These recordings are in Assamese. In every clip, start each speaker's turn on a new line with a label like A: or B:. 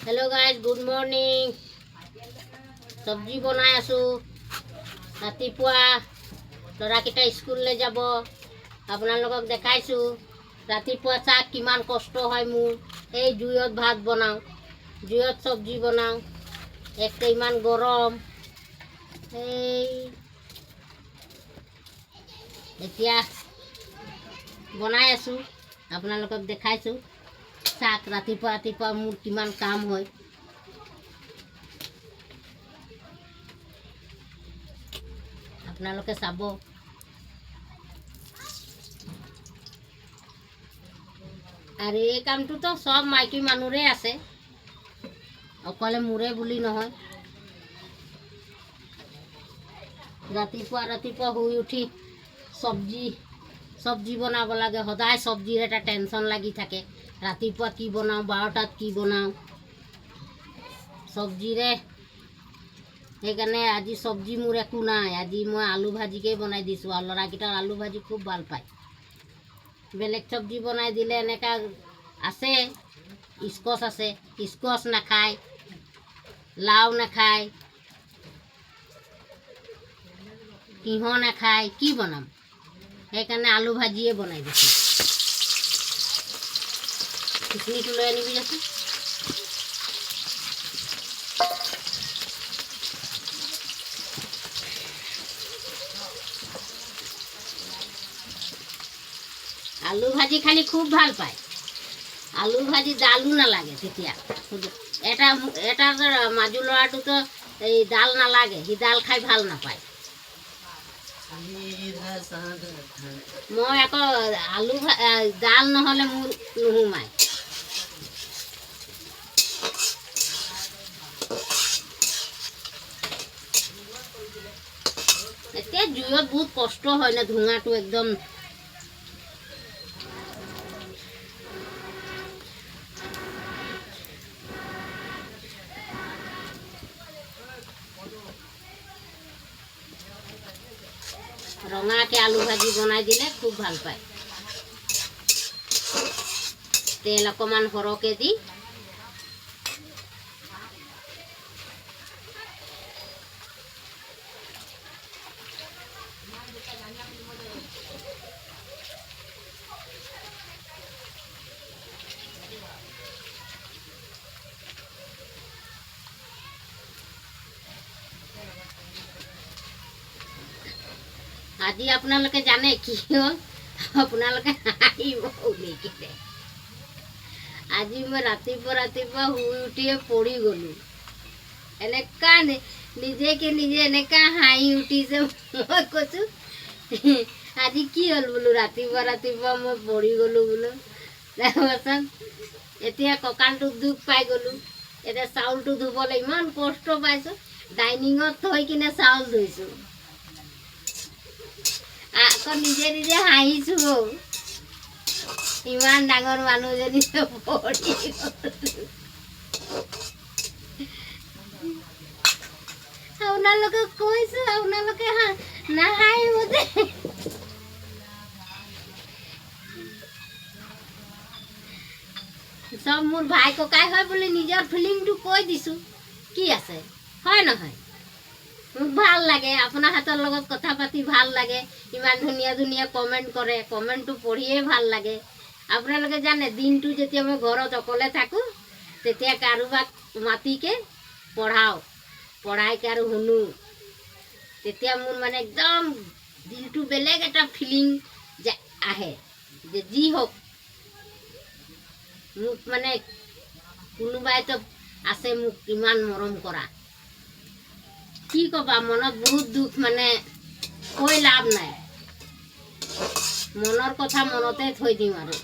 A: Hello guys, good morning. सब्जी बनाई आसो। रातिपुआ लड़ाकेटा स्कूल ले जाब। आपनालोকক देखाइছো रातिपुआ चाह किमान कष्ट হয় मोर। এই জুইত ভাত বনাও, জুইত সবজি বনাও, একটা ইমান গরম। এই এতিয়া বনাই আছো, আপনালোকক দেখাইছো চাহ। ৰাতিপুৱা ৰাতিপুৱা মোৰ কিমান কাম হয়। আপোনালোকে চাব। আৰু এই কামটোতো সব মাইকী মানুহৰে আছে, অকলে মোৰে বুলি নহয়। ৰাতিপুৱা ৰাতিপুৱা শুই উঠি সবজি বনাব লাগে। সদায় সবজিৰ এটা টেনশ্যন লাগি থাকে। ৰাতিপুৱা কি বনাওঁ, 12টাত কি বনাওঁ সবজিৰে। সেইকাৰণে আজি সবজি মোৰ একো নাই। আজি মই আলু ভাজিকেই বনাই দিছোঁ। আৰু ল'ৰাকেইটাৰ আলু ভাজি খুব ভাল পায়। বেলেগ সবজি বনাই দিলে এনেকা আছে, স্কচ আছে, স্কচ নাখায়, লাও নাখায়, তিঁহ নাখায়, কি বনাম? সেইকাৰণে আলু ভাজিয়ে বনাই দিছোঁ। খিচমিচ লৈ আনিবি যাচোন। আলু ভাজি খালি খুব ভাল পায়। আলু ভাজি ডালো নালাগে তেতিয়া। এটা মাজু ল'ৰাটোতো এই ডাল নালাগে, সি ডাল খাই ভাল নাপায়। মই আকৌ আলু ডাল নহ'লে মোৰ নুসুমায়। এতিয়া জুইত বহুত কষ্ট হয় না, ধোঁৱাটো একদম। ৰঙাকে আলু ভাজি বনাই দিলে খুব ভাল পায়। তেল অকণমান সৰহকৈ দি আজি আপোনালোকে জানে কি হ'ল? আপোনালোকে হাঁহিব নেকি? আজি মই ৰাতিপুৱা শুই উঠিয়ে পৰি গ'লোঁ। এনেকা নিজে এনেকা হাঁহি উঠিছে। মই কৈছোঁ আজি কি হ'ল বোলো, ৰাতিপুৱা মই পৰি গ'লোঁ বোলো। তাৰপাছত এতিয়া কঁকালটোত দুখ পাই গ'লোঁ। এতিয়া চাউলটো ধুবলৈ ইমান কষ্ট পাইছোঁ। ডাইনিঙত থৈ কিনে চাউল ধুইছোঁ। আকৌ নিজে হাঁহিছোঁ। ইমান ডাঙৰ মানুহজনী পৰি গ'লোঁ। আপোনালোকে কৈছোঁ, আপোনালোকে নাহাঁহিব যে। সব মোৰ ভাই ককাই হয় বুলি নিজৰ ফিলিংটো কৈ দিছোঁ। কি আছে, হয় নহয়? মোক ভাল লাগে, আপোনাৰ হাতৰ লগত কথা পাতি ভাল লাগে। ইমান ধুনীয়া ধুনীয়া কমেণ্ট কৰে, কমেণ্টটো পঢ়িয়ে ভাল লাগে। আপোনালোকে জানে দিনটো যেতিয়া মই ঘৰত অকলে থাকোঁ, তেতিয়া কাৰোবাক মাতিকে পঢ়াইকে আৰু শুনো, তেতিয়া মোৰ মানে একদম দিলটো বেলেগ এটা ফিলিং যে আহে যে যি হওক মোক মানে কোনোবাইতো আছে মোক ইমান মৰম কৰা। কি ক'বা, মনত বহুত দুখ, মানে কৈ লাভ নাই। মনৰ কথা মনতে থৈ দিম আৰু।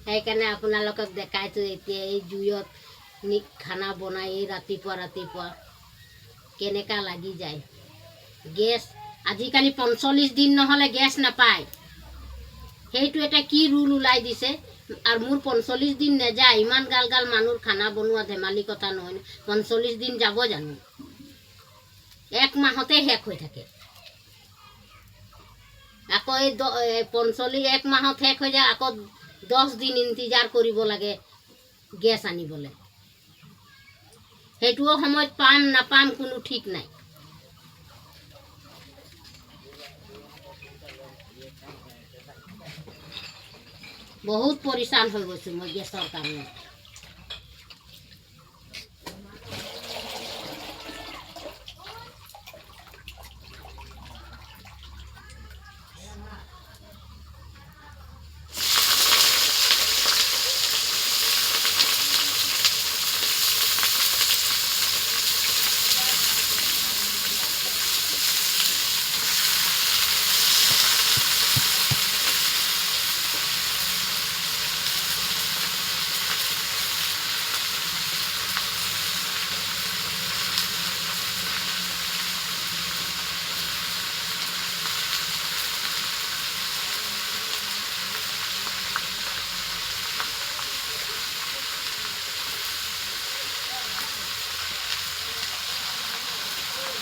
A: সেইকাৰণে আপোনালোকক দেখাইছোঁ এতিয়া এই জুইত খানা বনাই ৰাতিপুৱা কেনেকা লাগি যায়। গেছ আজিকালি 45 দিন নহ'লে গেছ নাপায়। সেইটো এটা কি ৰুল ওলাই দিছে। আৰু মোৰ 45 দিন নাযায়। ইমান গাল মানুহৰ খানা বনোৱা ধেমালি কথা নহয়। 45 দিন যাব জানো? 1 মাহতে শেষ হৈ থাকে। আকৌ এই 45 এক মাহত শেষ হৈ যায়, আকৌ 10 দিন ইন্তজাৰ কৰিব লাগে গেছ আনিবলৈ। সেইটোও সময়ত পাম নাপাম কোনো ঠিক নাই। বহুত পৰিশ্ৰান হৈ গৈছোঁ মই গেছৰ কাৰণে।